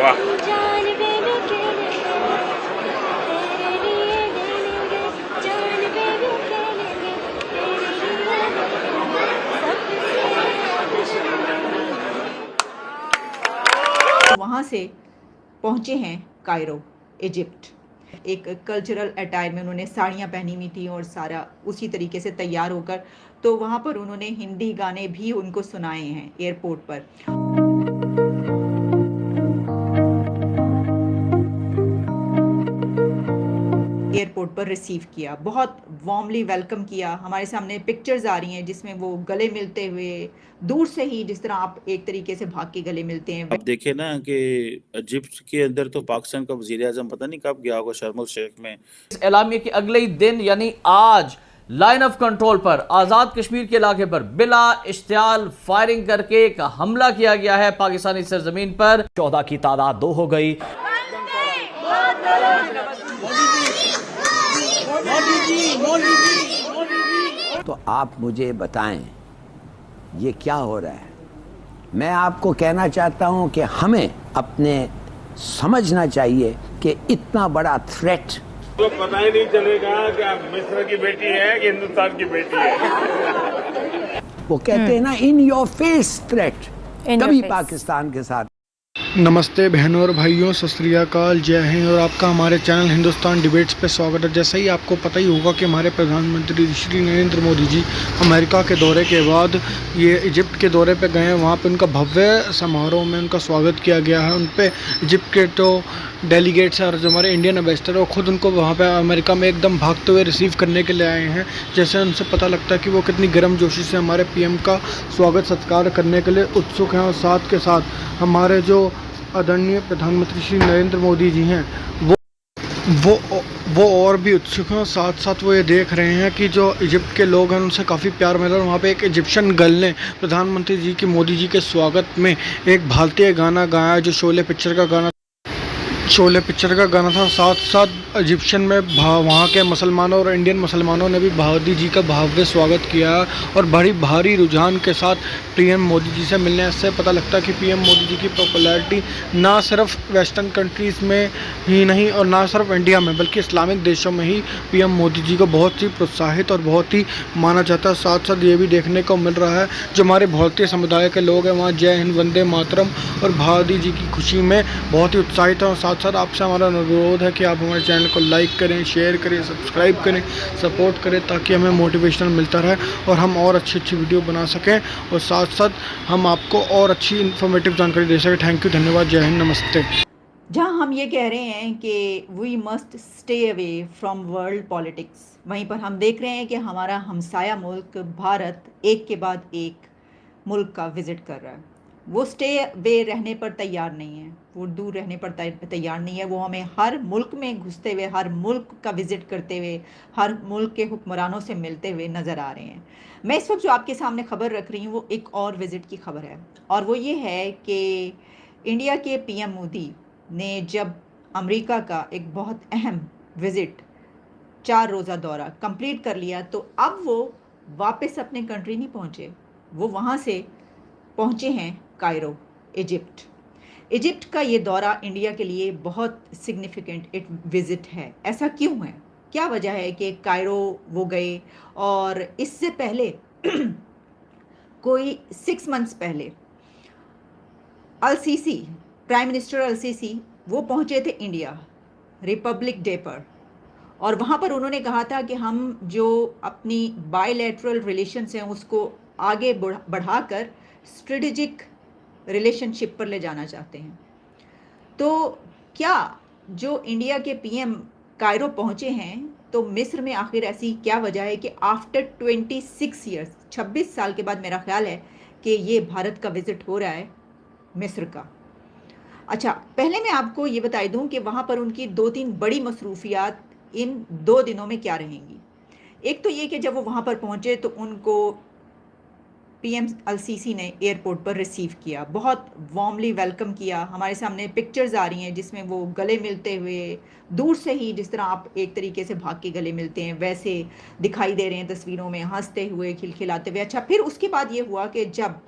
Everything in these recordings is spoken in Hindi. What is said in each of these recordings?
वाह। वहाँ से पहुँचे हैं कायरो, इजिप्ट। एक कल्चरल अटायर में उन्होंने साड़ियाँ पहनी हुई थी और सारा उसी तरीके से तैयार होकर, तो वहाँ पर उन्होंने हिंदी गाने भी उनको सुनाए हैं एयरपोर्ट पर। एयरपोर्ट पर रिसीव किया, बहुत वार्मली वेलकम किया। हमारे सामने पिक्चर्स आ रही हैं जिसमें वो गले मिलते हुए, दूर से ही जिस तरह आप एक तरीके से भाग के गले मिलते हैं। अब देखे ना कि इजिप्ट के अंदर तो पाकिस्तान का वजीर आजम पता नहीं कब गया होगा शर्म अल शेख में। इस एलामिया के अगले ही दिन यानी आज लाइन ऑफ कंट्रोल पर आजाद कश्मीर के इलाके पर बिला इश्तियाल फायरिंग करके एक हमला किया गया है पाकिस्तानी सरजमीन पर। 14 की तादाद 2 हो गई। तो आप मुझे बताएं ये क्या हो रहा है। मैं आपको कहना चाहता हूं कि हमें अपने समझना चाहिए कि इतना बड़ा थ्रेट तो पता ही नहीं चलेगा कि आप मिस्र की बेटी है कि हिंदुस्तान की बेटी है। वो कहते हैं ना इन योर फेस थ्रेट, कभी पाकिस्तान के साथ। नमस्ते बहनों और भाइयों, सत श्री अकाल, जय हिंद और आपका हमारे चैनल हिंदुस्तान डिबेट्स पे स्वागत है। जैसा ही आपको पता ही होगा कि हमारे प्रधानमंत्री श्री नरेंद्र मोदी जी अमेरिका के दौरे के बाद ये इजिप्ट के दौरे पे गए हैं। वहाँ पे उनका भव्य समारोह में उनका स्वागत किया गया है। उन पे इजिप्ट के तो डेलीगेट्स हैं और जो हमारे इंडियन एम्बेसडर है वो खुद उनको वहाँ पे अमेरिका में एकदम भागते हुए रिसीव करने के लिए आए हैं। जैसे उनसे पता लगता है कि वो कितनी गर्मजोशी से हमारे पीएम का स्वागत सत्कार करने के लिए उत्सुक हैं। और साथ के साथ हमारे जो आदरणीय प्रधानमंत्री श्री नरेंद्र मोदी जी हैं वो और भी उत्सुक हैं। साथ साथ वो ये देख रहे हैं कि जो इजिप्ट के लोग हैं उनसे काफ़ी प्यार मिला। और वहाँ पे एक इजिप्शियन गर्ल ने प्रधानमंत्री जी की मोदी जी के स्वागत में एक भारतीय गाना गाया जो शोले पिक्चर का गाना था। साथ साथ इजिप्शियन में वहाँ के मुसलमानों और इंडियन मुसलमानों ने भी मोदी जी का भव्य स्वागत किया और बड़ी भारी रुझान के साथ पीएम मोदी जी से मिलने से पता लगता है कि पीएम मोदी जी की पॉपुलैरिटी ना सिर्फ वेस्टर्न कंट्रीज़ में ही नहीं और ना सिर्फ इंडिया में बल्कि इस्लामिक देशों में ही पीएम मोदी जी को बहुत ही प्रोत्साहित और बहुत ही माना जाता है। साथ साथ ये भी देखने को मिल रहा है जो हमारे भारतीय समुदाय के लोग हैं वहाँ जय हिंद वंदे मातरम और मोदी जी की खुशी में बहुत ही उत्साहित हैं। और साथ साथ आपसे हमारा अनुरोध है कि आप हमारे चैनल को लाइक करें, शेयर करें, सब्सक्राइब करें, सपोर्ट करें ताकि हमें मोटिवेशनल मिलता रहे और हम और अच्छी वीडियो बना सकें और साथ साथ हम आपको और अच्छी इन्फॉर्मेटिव जानकारी दे सकें। थैंक यू, धन्यवाद, जय हिंद, नमस्ते। जहां हम ये कह रहे हैं कि we must stay away from world politics, वहीं पर हम देख रहे हैं कि हमारा हमसाया मुल्क भारत एक के बाद एक मुल्क का विज़िट कर रहा है। वो स्टे वे रहने पर तैयार नहीं है, वो दूर रहने पर तैयार नहीं है। वो हमें हर मुल्क में घुसते हुए, हर मुल्क का विज़िट करते हुए, हर मुल्क के हुक्मरानों से मिलते हुए नज़र आ रहे हैं। मैं इस वक्त जो आपके सामने खबर रख रही हूँ वो एक और विज़िट की खबर है और वो ये है कि इंडिया के पीएम मोदी ने जब अमेरिका का एक बहुत अहम विज़िट 4 रोज़ा दौरा कंप्लीट कर लिया तो अब वो वापस अपने कंट्री नहीं पहुँचे, वो वहाँ से पहुँचे हैं कायरो, इजिप्ट। इजिप्ट का ये दौरा इंडिया के लिए बहुत सिग्निफिकेंट एक विज़िट है। ऐसा क्यों है, क्या वजह है कि कायरो वो गए? और इससे पहले कोई 6 मंथ्स पहले अल-सीसी, प्राइम मिनिस्टर अल-सीसी वो पहुँचे थे इंडिया रिपब्लिक डे पर और वहाँ पर उन्होंने कहा था कि हम जो अपनी बायलैटरल रिलेशंस हैं उसको आगे बढ़ाकर स्ट्रेटेजिक रिलेशनशिप पर ले जाना चाहते हैं। तो क्या जो इंडिया के पीएम कायरो पहुंचे हैं तो मिस्र में आखिर ऐसी क्या वजह है कि आफ्टर 26 ईयर्स, 26 साल के बाद मेरा ख्याल है कि ये भारत का विज़िट हो रहा है मिस्र का। अच्छा, पहले मैं आपको ये बता दूं कि वहाँ पर उनकी 2-3 बड़ी मसरूफियात इन 2 दिनों में क्या रहेंगी। एक तो ये कि जब वो वहाँ पर पहुँचे तो उनको पीएम अल-सीसी ने एयरपोर्ट पर रिसीव किया, बहुत वार्मली वेलकम किया। हमारे सामने पिक्चर्स आ रही हैं जिसमें वो गले मिलते हुए, दूर से ही जिस तरह आप एक तरीके से भाग के गले मिलते हैं वैसे दिखाई दे रहे हैं तस्वीरों में, हंसते हुए, खिलखिलाते हुए। अच्छा, फिर उसके बाद ये हुआ कि जब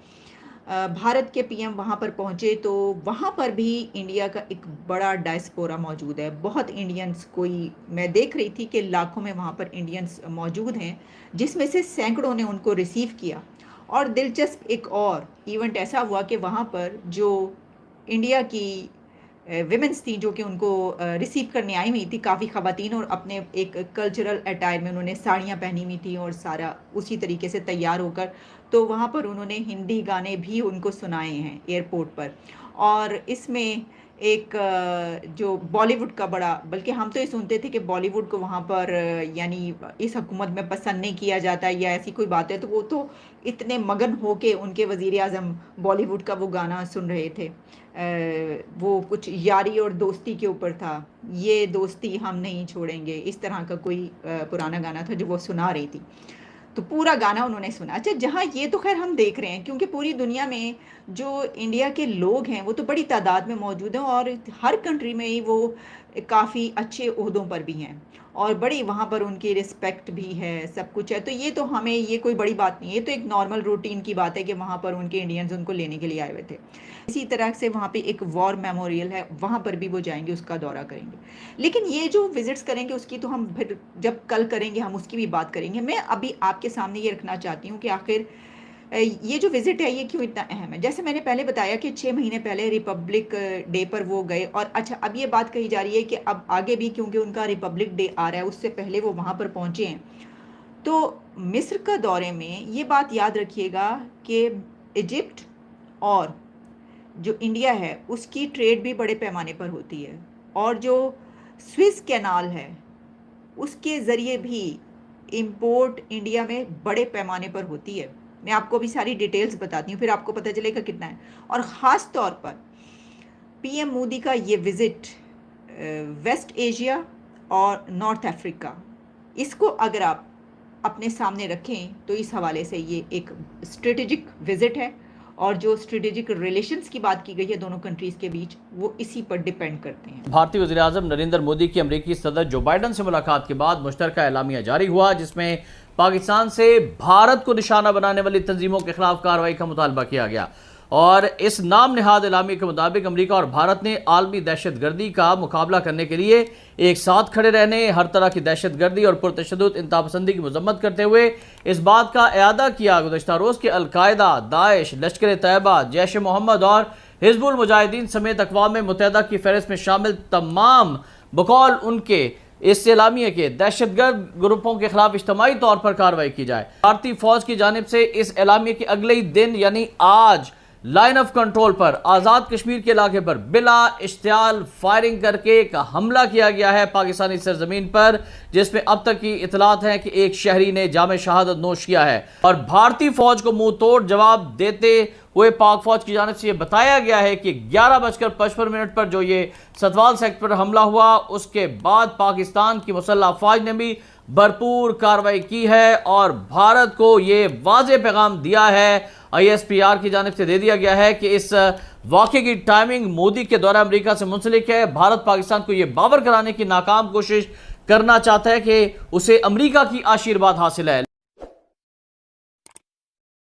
भारत के पीएम वहाँ पर पहुँचे तो वहाँ पर भी इंडिया का एक बड़ा डायस्पोरा मौजूद है। बहुत इंडियंस, कोई मैं देख रही थी कि लाखों में वहाँ पर इंडियंस मौजूद हैं, जिसमें से सैकड़ों ने उनको रिसीव किया। और दिलचस्प एक और इवेंट ऐसा हुआ कि वहाँ पर जो इंडिया की विमेंस थी जो कि उनको रिसीव करने आई हुई थी, काफ़ी ख़वातीन, और अपने एक कल्चरल अटायर में उन्होंने साड़ियाँ पहनी हुई थी और सारा उसी तरीके से तैयार होकर, तो वहाँ पर उन्होंने हिंदी गाने भी उनको सुनाए हैं एयरपोर्ट पर। और इसमें एक जो बॉलीवुड का बड़ा, बल्कि हम तो ये सुनते थे कि बॉलीवुड को वहाँ पर यानी इस हुकूमत में पसंद नहीं किया जाता या ऐसी कोई बात है, तो वो तो इतने मगन हो के उनके वज़ीर आज़म बॉलीवुड का वो गाना सुन रहे थे। वो कुछ यारी और दोस्ती के ऊपर था, ये दोस्ती हम नहीं छोड़ेंगे, इस तरह का कोई पुराना गाना था जो वो सुना रही थी। तो पूरा गाना उन्होंने सुना। अच्छा, जहाँ ये तो खैर हम देख रहे हैं, क्योंकि पूरी दुनिया में जो इंडिया के लोग हैं वो तो बड़ी तादाद में मौजूद हैं और हर कंट्री में ही वो काफ़ी अच्छे ओहदों पर भी हैं और बड़ी वहाँ पर उनकी रिस्पेक्ट भी है, सब कुछ है। तो ये तो हमें, ये कोई बड़ी बात नहीं है, ये तो एक नॉर्मल रूटीन की बात है कि वहाँ पर उनके इंडियंस उनको लेने के लिए आए हुए थे। इसी तरह से वहाँ पे एक वॉर मेमोरियल है, वहाँ पर भी वो जाएंगे, उसका दौरा करेंगे। लेकिन ये जो विजिट्स करेंगे उसकी तो हम फिर जब कल करेंगे हम उसकी भी बात करेंगे। मैं अभी आपके सामने ये रखना चाहती हूँ कि आखिर ये जो विज़िट है ये क्यों इतना अहम है। जैसे मैंने पहले बताया कि 6 महीने पहले रिपब्लिक डे पर वो गए, और अच्छा अब ये बात कही जा रही है कि अब आगे भी क्योंकि उनका रिपब्लिक डे आ रहा है उससे पहले वो वहाँ पर पहुँचे हैं। तो मिस्र का दौरे में ये बात याद रखिएगा कि इजिप्ट और जो इंडिया है उसकी ट्रेड भी बड़े पैमाने पर होती है, और जो स्विस कैनाल है उसके ज़रिए भी इंपोर्ट इंडिया में बड़े पैमाने पर होती है। मैं आपको भी सारी डिटेल्स बताती हूँ, फिर आपको पता चलेगा कितना है। और ख़ास तौर पर पीएम मोदी का ये विज़िट वेस्ट एशिया और नॉर्थ अफ्रीका, इसको अगर आप अपने सामने रखें तो इस हवाले से ये एक स्ट्रेटेजिक विज़िट है, और जो स्ट्रेटेजिक रिलेशंस की बात की गई है दोनों कंट्रीज़ के बीच, वो इसी पर डिपेंड करते हैं। भारतीय वज़ीर आज़म नरेंद्र मोदी की अमेरिकी सदर जो बाइडन से मुलाकात के बाद मुश्तरका एलामिया जारी हुआ, जिसमें पाकिस्तान से भारत को निशाना बनाने वाली तंजीमों के खिलाफ कार्रवाई का मुतालबा किया गया। और इस नाम निहाद एलामी के मुताबिक अमेरिका और भारत ने आलमी दहशतगर्दी का मुकाबला करने के लिए एक साथ खड़े रहने, हर तरह की दहशतगर्दी और पुरतशद्दुद इंतहापसंदी की मजम्मत करते हुए इस बात का इआदा किया गुज़श्ता रोज़ के अलकायदा, दाइश, लश्कर तैयबा, जैश मोहम्मद और हिजबुल मुजाहिदीन समेत अक़वाम मुत्तहिदा की फहरिस्त में शामिल तमाम बकौल उनके इस एलामिया के दहशतगर्द ग्रुपों के खिलाफ इज्तिमाई तौर पर कार्रवाई की जाए। भारतीय फौज की जानिब से इस एलामिया के अगले ही दिन यानी आज लाइन ऑफ कंट्रोल पर आज़ाद कश्मीर के इलाके पर बिला इश्तियाल फायरिंग करके एक हमला किया गया है पाकिस्तानी सरजमीन पर, जिसमें अब तक की इतलात है कि एक शहरी ने जामे शहादत नोश किया है। और भारतीय फौज को मुंह तोड़ जवाब देते हुए पाक फौज की जानिब से यह बताया गया है कि 11:55 पर जो ये सतवाल सेक्टर पर हमला हुआ, उसके बाद पाकिस्तान की मुसल्लह अफवाज ने भी भरपूर कार्रवाई की है और भारत को ये वाज़ेह पैगाम दिया है, ISPR की जानिब से दे दिया गया है कि इस वाक़े की टाइमिंग मोदी के दौरा अमेरिका से मुंसलिक है। भारत पाकिस्तान को यह बावर कराने की नाकाम कोशिश करना चाहता है कि उसे अमेरिका की आशीर्वाद हासिल है।